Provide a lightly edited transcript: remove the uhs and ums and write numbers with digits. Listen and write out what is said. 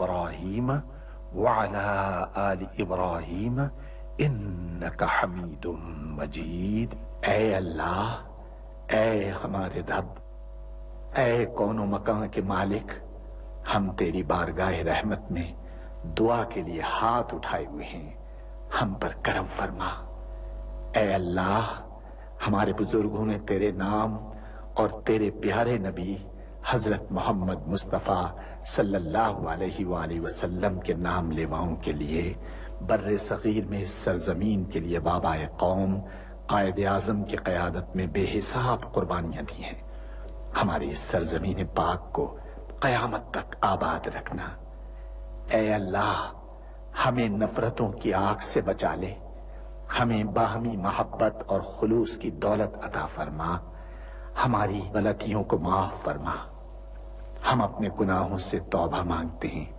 ابراہیم وعلی آل ابراہیم انک حمید مجید۔ اے اللہ، اے ہمارے رب، اے کون و مکان کے مالک، ہم تیری بارگاہ رحمت میں دعا کے لیے ہاتھ اٹھائے ہوئے ہیں، ہم پر کرم فرما۔ اے اللہ، ہمارے بزرگوں نے تیرے نام اور تیرے پیارے نبی حضرت محمد مصطفیٰ صلی اللہ علیہ وآلہ وسلم کے نام لیواؤں کے لیے بر صغیر میں اس سرزمین کے لیے بابائے قوم قائد اعظم کی قیادت میں بے حساب قربانیاں دی ہیں۔ ہماری اس سرزمین پاک کو قیامت تک آباد رکھنا۔ اے اللہ، ہمیں نفرتوں کی آگ سے بچا لے، ہمیں باہمی محبت اور خلوص کی دولت عطا فرما، ہماری غلطیوں کو معاف فرما۔ ہم اپنے گناہوں سے توبہ مانگتے ہیں،